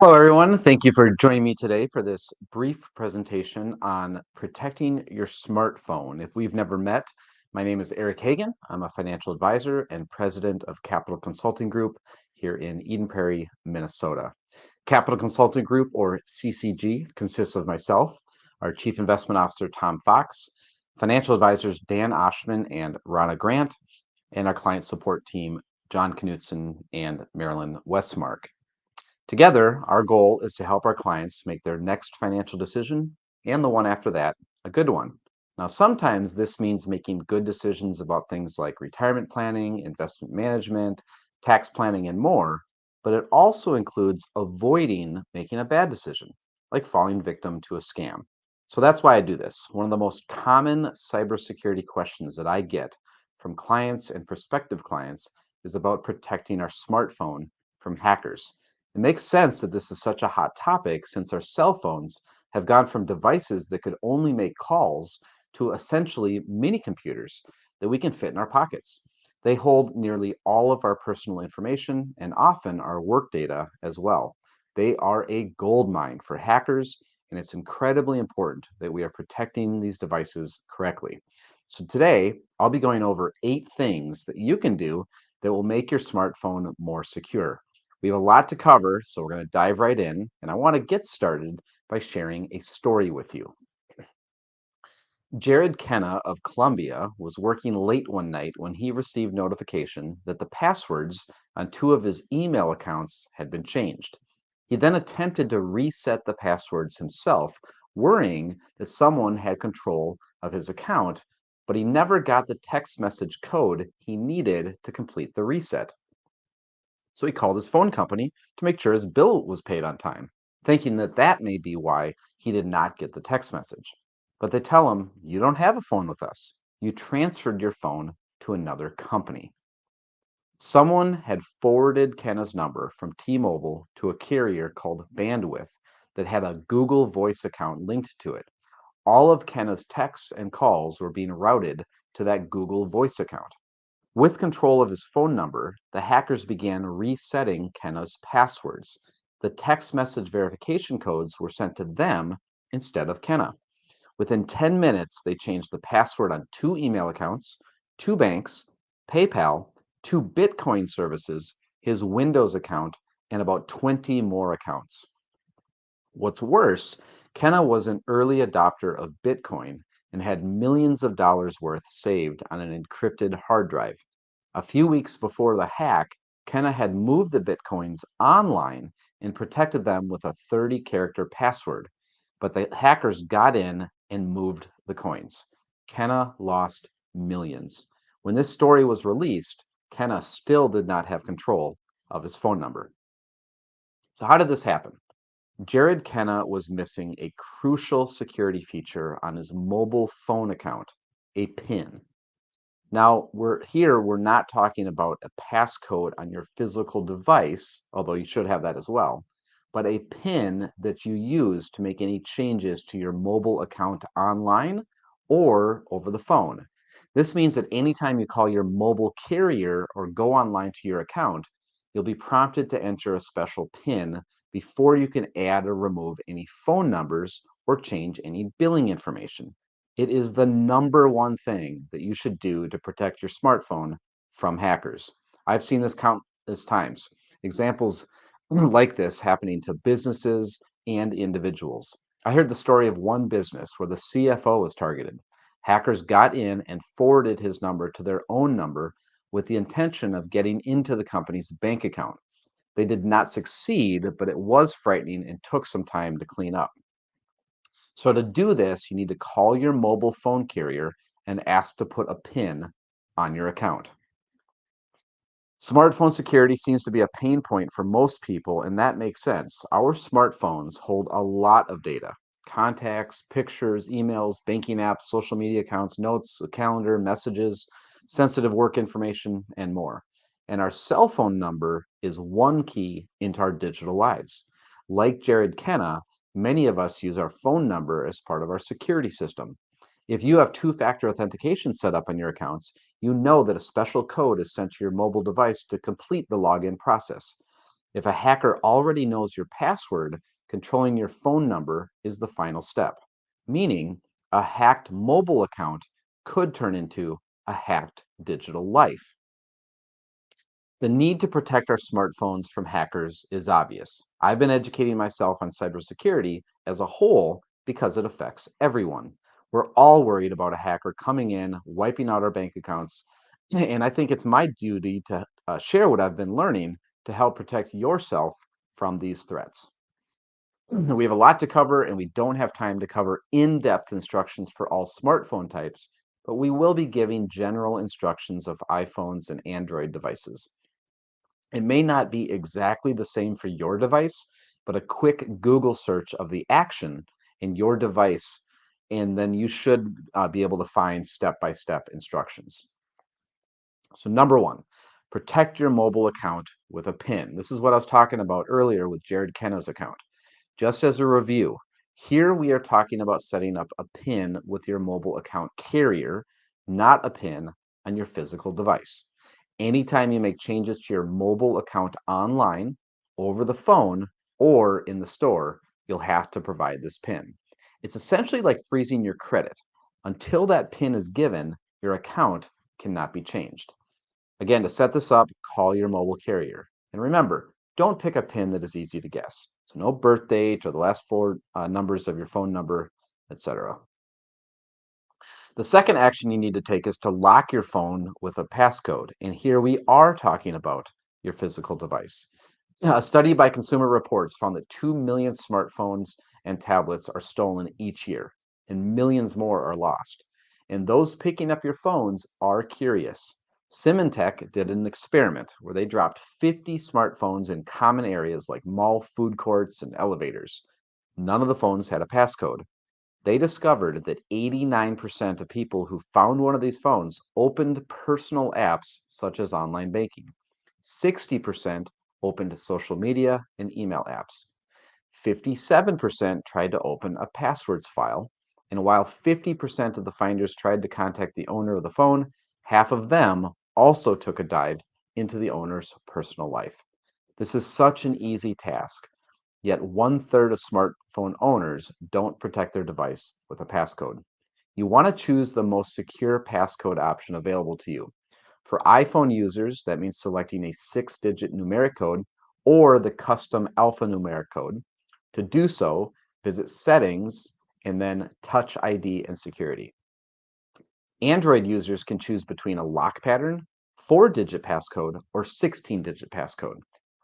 Hello, everyone. Thank you for joining me today for this brief presentation on protecting your smartphone. If we've never met, my name is Eric Hagan. I'm a financial advisor and president of Capital Consulting Group here in Eden Prairie, Minnesota. Capital Consulting Group, or CCG, consists of myself, our Chief Investment Officer, Tom Fox, financial advisors, Dan Oshman and Rana Grant, and our client support team, John Knutson and Marilyn Westmark. Together, our goal is to help our clients make their next financial decision and the one after that a good one. Now, sometimes this means making good decisions about things like retirement planning, investment management, tax planning, and more, but it also includes avoiding making a bad decision, like falling victim to a scam. So that's why I do this. One of the most common cybersecurity questions that I get from clients and prospective clients is about protecting our smartphone from hackers. It makes sense that this is such a hot topic since our cell phones have gone from devices that could only make calls to essentially mini computers that we can fit in our pockets. They hold nearly all of our personal information and often our work data as well. They are a gold mine for hackers, and it's incredibly important that we are protecting these devices correctly. So today, I'll be going over 8 things that you can do that will make your smartphone more secure. We have a lot to cover, so we're going to dive right in. And I want to get started by sharing a story with you. Jared Kenna of Columbia was working late one night when he received notification that the passwords on 2 of his email accounts had been changed. He then attempted to reset the passwords himself, worrying that someone had control of his account, but he never got the text message code he needed to complete the reset. So he called his phone company to make sure his bill was paid on time, thinking that that may be why he did not get the text message. But they tell him, "You don't have a phone with us. You transferred your phone to another company." Someone had forwarded Kenna's number from T-Mobile to a carrier called Bandwidth that had a Google Voice account linked to it. All of Kenna's texts and calls were being routed to that Google Voice account. With control of his phone number, the hackers began resetting Kenna's passwords. The text message verification codes were sent to them instead of Kenna. Within 10 minutes, they changed the password on 2 email accounts, 2 banks, PayPal, 2 Bitcoin services, his Windows account, and about 20 more accounts. What's worse, Kenna was an early adopter of Bitcoin and had millions of dollars worth saved on an encrypted hard drive. A few weeks before the hack, Kenna had moved the Bitcoins online and protected them with a 30-character password, but the hackers got in and moved the coins. Kenna lost millions. When this story was released, Kenna still did not have control of his phone number. So how did this happen? Jared Kenna was missing a crucial security feature on his mobile phone account, a PIN. Now, we're not talking about a passcode on your physical device, although you should have that as well, but a PIN that you use to make any changes to your mobile account online or over the phone. This means that anytime you call your mobile carrier or go online to your account, you'll be prompted to enter a special PIN before you can add or remove any phone numbers or change any billing information. It is the number one thing that you should do to protect your smartphone from hackers. I've seen this countless times. Examples like this happening to businesses and individuals. I heard the story of one business where the CFO was targeted. Hackers got in and forwarded his number to their own number with the intention of getting into the company's bank account. They did not succeed, but it was frightening and took some time to clean up. So to do this, you need to call your mobile phone carrier and ask to put a PIN on your account. Smartphone security seems to be a pain point for most people, and that makes sense. Our smartphones hold a lot of data: contacts, pictures, emails, banking apps, social media accounts, notes, a calendar, messages, sensitive work information, and more. And our cell phone number is one key into our digital lives. Like Jared Kenna, many of us use our phone number as part of our security system. If you have two-factor authentication set up on your accounts, you know that a special code is sent to your mobile device to complete the login process. If a hacker already knows your password, controlling your phone number is the final step, meaning a hacked mobile account could turn into a hacked digital life. The need to protect our smartphones from hackers is obvious. I've been educating myself on cybersecurity as a whole because it affects everyone. We're all worried about a hacker coming in, wiping out our bank accounts, and I think it's my duty to share what I've been learning to help protect yourself from these threats. We have a lot to cover, and we don't have time to cover in depth instructions for all smartphone types, but we will be giving general instructions of iPhones and Android devices. It may not be exactly the same for your device, but a quick Google search of the action in your device, and then you should be able to find step by step instructions. So, number one, protect your mobile account with a PIN. This is what I was talking about earlier with Jared Kenna's account. Just as a review, here we are talking about setting up a PIN with your mobile account carrier, not a PIN on your physical device. Anytime you make changes to your mobile account online, over the phone, or in the store, you'll have to provide this PIN. It's essentially like freezing your credit. Until that PIN is given, your account cannot be changed. Again, to set this up, call your mobile carrier. And remember, don't pick a PIN that is easy to guess. So no birth date or the last four numbers of your phone number, etc. The second action you need to take is to lock your phone with a passcode. And here we are talking about your physical device. A study by Consumer Reports found that 2 million smartphones and tablets are stolen each year, and millions more are lost. And those picking up your phones are curious. Symantec did an experiment where they dropped 50 smartphones in common areas like mall food courts and elevators. None of the phones had a passcode. They discovered that 89% of people who found one of these phones opened personal apps such as online banking. 60% opened social media and email apps. 57% tried to open a passwords file. And while 50% of the finders tried to contact the owner of the phone, half of them also took a dive into the owner's personal life. This is such an easy task. Yet one-third of smartphone owners don't protect their device with a passcode. You want to choose the most secure passcode option available to you. For iPhone users, that means selecting a 6-digit numeric code or the custom alphanumeric code. To do so, visit Settings and then Touch ID and Security. Android users can choose between a lock pattern, 4-digit passcode, or 16-digit passcode.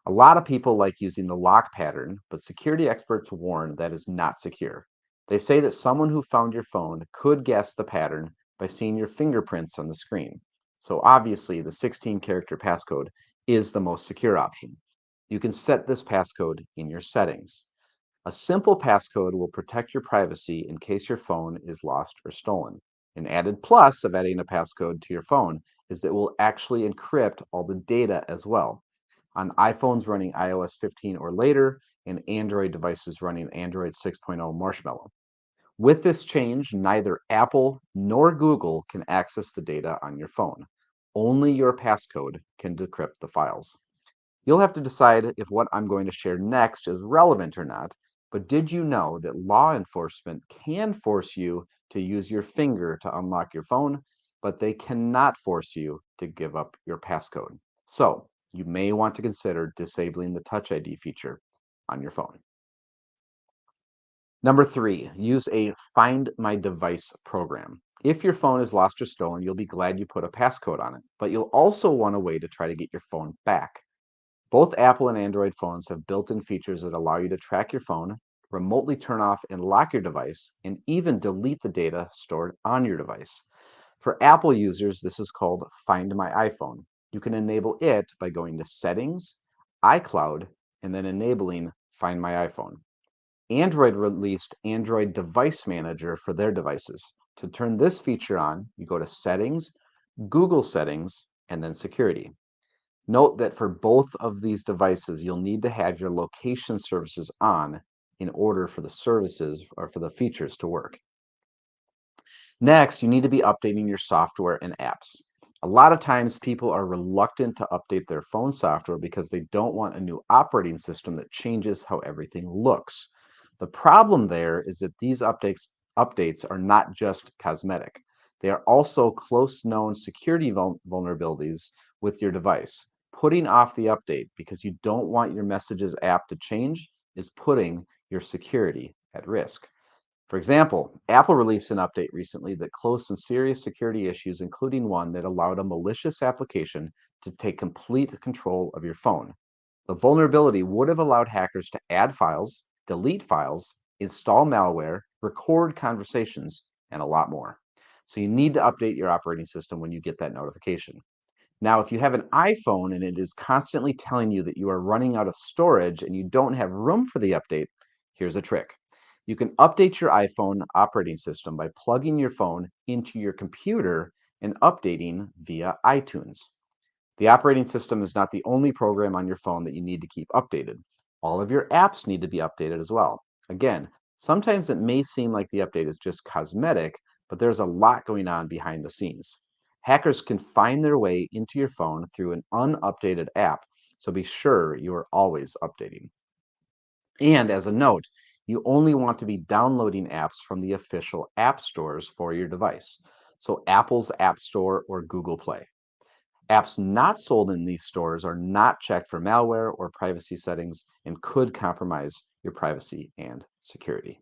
A lot of people like using the lock pattern, but security experts warn that is not secure. They say that someone who found your phone could guess the pattern by seeing your fingerprints on the screen. So obviously, the 16-character passcode is the most secure option. You can set this passcode in your settings. A simple passcode will protect your privacy in case your phone is lost or stolen. An added plus of adding a passcode to your phone is that it will actually encrypt all the data as well. On iPhones running iOS 15 or later, and Android devices running Android 6.0 Marshmallow. With this change, neither Apple nor Google can access the data on your phone. Only your passcode can decrypt the files. You'll have to decide if what I'm going to share next is relevant or not, but did you know that law enforcement can force you to use your finger to unlock your phone, but they cannot force you to give up your passcode? So you may want to consider disabling the Touch ID feature on your phone. Number three, use a Find My Device program. If your phone is lost or stolen, you'll be glad you put a passcode on it, but you'll also want a way to try to get your phone back. Both Apple and Android phones have built-in features that allow you to track your phone, remotely turn off and lock your device, and even delete the data stored on your device. For Apple users, this is called Find My iPhone. You can enable it by going to Settings, iCloud, and then enabling Find My iPhone. Android released Android Device Manager for their devices. To turn this feature on, you go to Settings, Google Settings, and then Security. Note that for both of these devices, you'll need to have your location services on in order for the services or for the features to work. Next, you need to be updating your software and apps. A lot of times people are reluctant to update their phone software because they don't want a new operating system that changes how everything looks. The problem there is that these updates are not just cosmetic. They are also close known security vulnerabilities with your device. Putting off the update because you don't want your Messages app to change is putting your security at risk. For example, Apple released an update recently that closed some serious security issues, including one that allowed a malicious application to take complete control of your phone. The vulnerability would have allowed hackers to add files, delete files, install malware, record conversations, and a lot more. So you need to update your operating system when you get that notification. Now, if you have an iPhone and it is constantly telling you that you are running out of storage and you don't have room for the update, here's a trick. You can update your iPhone operating system by plugging your phone into your computer and updating via iTunes. The operating system is not the only program on your phone that you need to keep updated. All of your apps need to be updated as well. Again, sometimes it may seem like the update is just cosmetic, but there's a lot going on behind the scenes. Hackers can find their way into your phone through an unupdated app, so be sure you are always updating. And as a note, you only want to be downloading apps from the official app stores for your device, so Apple's App Store or Google Play. Apps not sold in these stores are not checked for malware or privacy settings and could compromise your privacy and security.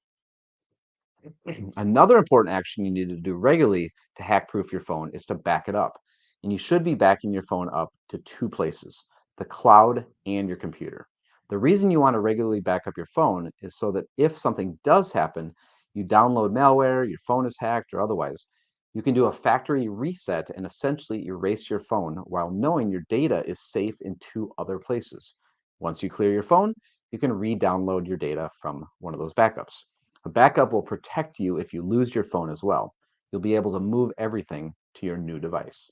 Another important action you need to do regularly to hack proof your phone is to back it up. And you should be backing your phone up to two places, the cloud and your computer. The reason you want to regularly back up your phone is so that if something does happen, you download malware, your phone is hacked, or otherwise, you can do a factory reset and essentially erase your phone while knowing your data is safe in two other places. Once you clear your phone, you can re download your data from one of those backups. A backup will protect you if you lose your phone as well. You'll be able to move everything to your new device.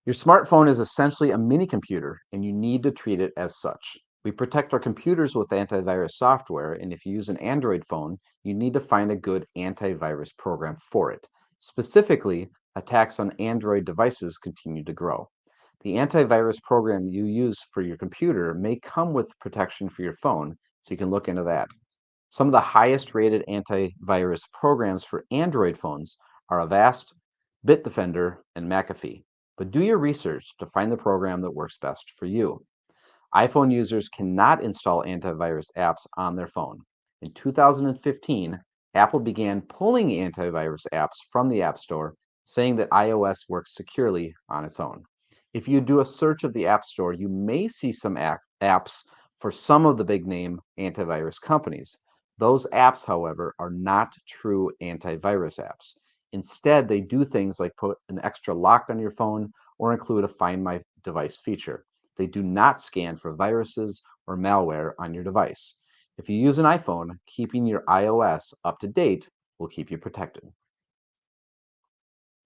Your smartphone is essentially a mini computer, and you need to treat it as such. We protect our computers with antivirus software, and if you use an Android phone, you need to find a good antivirus program for it. Specifically, attacks on Android devices continue to grow. The antivirus program you use for your computer may come with protection for your phone, so you can look into that. Some of the highest rated antivirus programs for Android phones are Avast, Bitdefender, and McAfee. But do your research to find the program that works best for you. iPhone users cannot install antivirus apps on their phone. In 2015, Apple began pulling antivirus apps from the App Store, saying that iOS works securely on its own. If you do a search of the App Store, you may see some apps for some of the big name antivirus companies. Those apps, however, are not true antivirus apps. Instead, they do things like put an extra lock on your phone or include a Find My Device feature. They do not scan for viruses or malware on your device. If you use an iPhone, keeping your iOS up to date will keep you protected.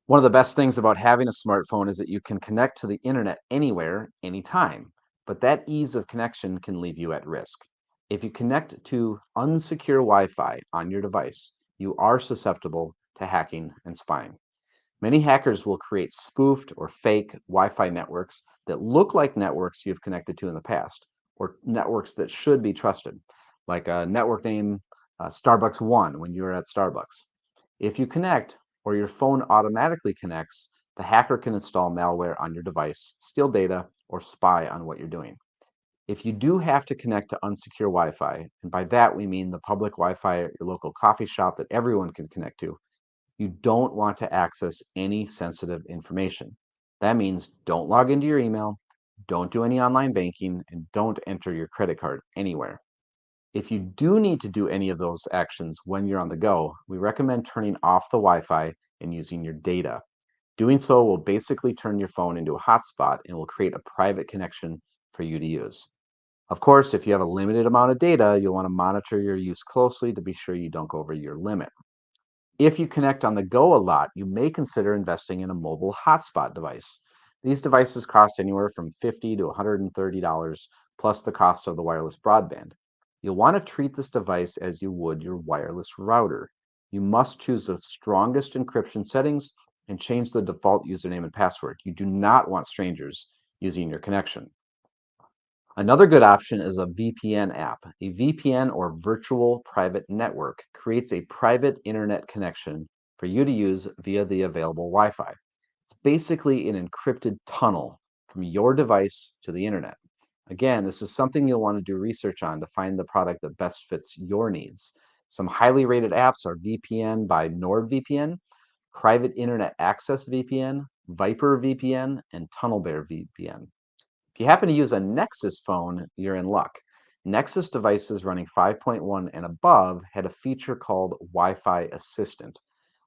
One of the best things about having a smartphone is that you can connect to the internet anywhere, anytime. But that ease of connection can leave you at risk. If you connect to unsecure Wi Fi on your device, you are susceptible to hacking and spying. Many hackers will create spoofed or fake Wi Fi networks that look like networks you've connected to in the past, or networks that should be trusted, like a network name Starbucks One when you're at Starbucks. If you connect or your phone automatically connects, the hacker can install malware on your device, steal data, or spy on what you're doing. If you do have to connect to unsecure Wi Fi, and by that we mean the public Wi Fi at your local coffee shop that everyone can connect to, you don't want to access any sensitive information. That means don't log into your email, don't do any online banking, and don't enter your credit card anywhere. If you do need to do any of those actions when you're on the go, we recommend turning off the Wi Fi and using your data. Doing so will basically turn your phone into a hotspot and will create a private connection for you to use. Of course, if you have a limited amount of data, you'll want to monitor your use closely to be sure you don't go over your limit. If you connect on the go a lot, you may consider investing in a mobile hotspot device. These devices cost anywhere from $50 to $130 plus the cost of the wireless broadband. You'll want to treat this device as you would your wireless router. You must choose the strongest encryption settings and change the default username and password. You do not want strangers using your connection. Another good option is a VPN app. A VPN, or virtual private network, creates a private internet connection for you to use via the available Wi-Fi. It's basically an encrypted tunnel from your device to the internet. Again, this is something you'll want to do research on to find the product that best fits your needs. Some highly rated apps are VPN by NordVPN, Private Internet Access VPN, Viper VPN, and TunnelBear VPN. If you happen to use a Nexus phone, you're in luck. Nexus devices running 5.1 and above had a feature called Wi-Fi Assistant.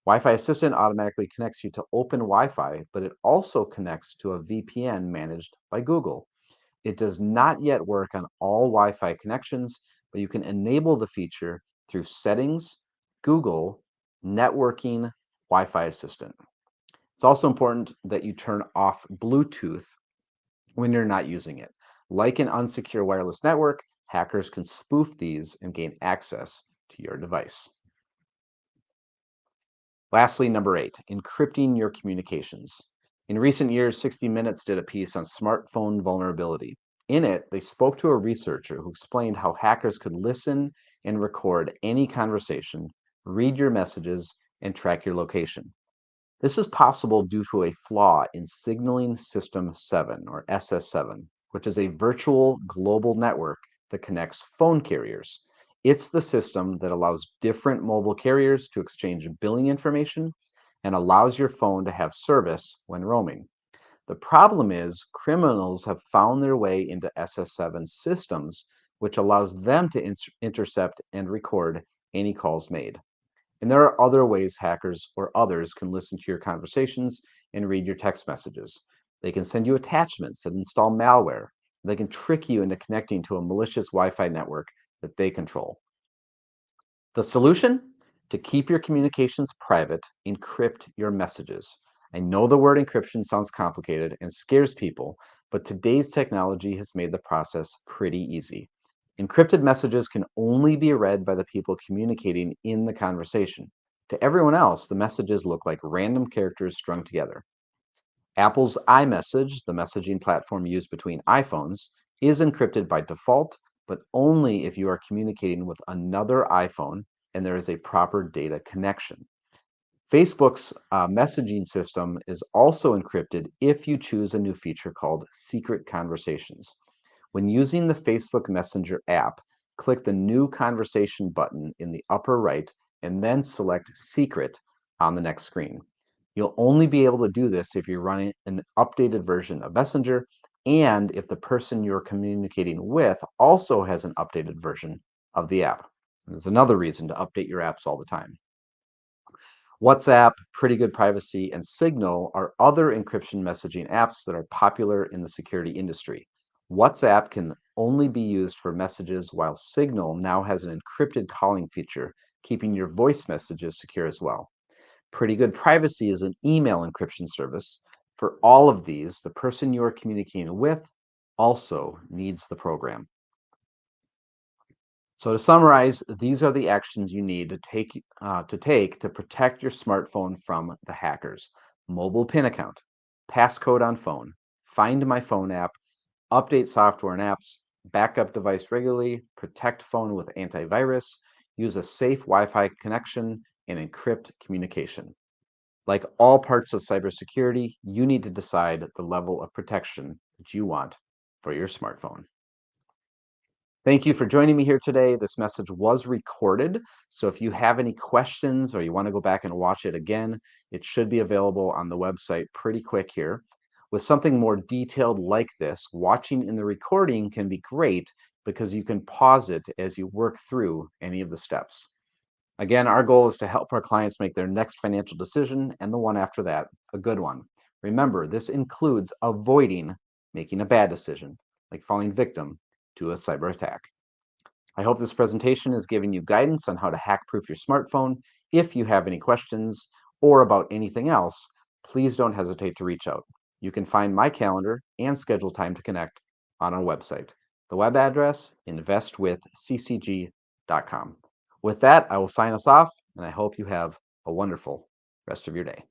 Wi-Fi Assistant automatically connects you to open Wi-Fi, but it also connects to a VPN managed by Google. It does not yet work on all Wi-Fi connections, but you can enable the feature through Settings, Google, Networking, Wi-Fi Assistant. It's also important that you turn off Bluetooth when you're not using it. Like an unsecure wireless network, hackers can spoof these and gain access to your device. Lastly, number 8, encrypting your communications. In recent years, 60 Minutes did a piece on smartphone vulnerability. In it, they spoke to a researcher who explained how hackers could listen and record any conversation, read your messages, and track your location. This is possible due to a flaw in Signaling System 7, or SS7, which is a virtual global network that connects phone carriers. It's the system that allows different mobile carriers to exchange billing information and allows your phone to have service when roaming. The problem is criminals have found their way into SS7 systems, which allows them to intercept and record any calls made. And there are other ways hackers or others can listen to your conversations and read your text messages. They can send you attachments that install malware. They can trick you into connecting to a malicious Wi-Fi network that they control. The solution? To keep your communications private, encrypt your messages. I know the word encryption sounds complicated and scares people, but today's technology has made the process pretty easy. Encrypted messages can only be read by the people communicating in the conversation. To everyone else, the messages look like random characters strung together. Apple's iMessage, the messaging platform used between iPhones, is encrypted by default, but only if you are communicating with another iPhone and there is a proper data connection. Facebook's messaging system is also encrypted if you choose a new feature called Secret Conversations. When using the Facebook Messenger app, click the New Conversation button in the upper right and then select Secret on the next screen. You'll only be able to do this if you're running an updated version of Messenger and if the person you're communicating with also has an updated version of the app. There's another reason to update your apps all the time. WhatsApp, Pretty Good Privacy, and Signal are other encryption messaging apps that are popular in the security industry. WhatsApp can only be used for messages, while Signal now has an encrypted calling feature, keeping your voice messages secure as well. Pretty Good Privacy is an email encryption service. For all of these, the person you are communicating with also needs the program. So to summarize, these are the actions you need to protect your smartphone from the hackers. Mobile PIN account, passcode on phone, Find My Phone app, update software and apps, backup device regularly, protect phone with antivirus, use a safe Wi-Fi connection, and encrypt communication. Like all parts of cybersecurity, you need to decide the level of protection that you want for your smartphone. Thank you for joining me here today. This message was recorded, so if you have any questions or you want to go back and watch it again, it should be available on the website pretty quick here. With something more detailed like this, watching in the recording can be great because you can pause it as you work through any of the steps. Again, our goal is to help our clients make their next financial decision and the one after that a good one. Remember, this includes avoiding making a bad decision, like falling victim to a cyber attack. I hope this presentation is giving you guidance on how to hack-proof your smartphone. If you have any questions or about anything else, please don't hesitate to reach out. You can find my calendar and schedule time to connect on our website. The web address, investwithccg.com. With that, I will sign us off, and I hope you have a wonderful rest of your day.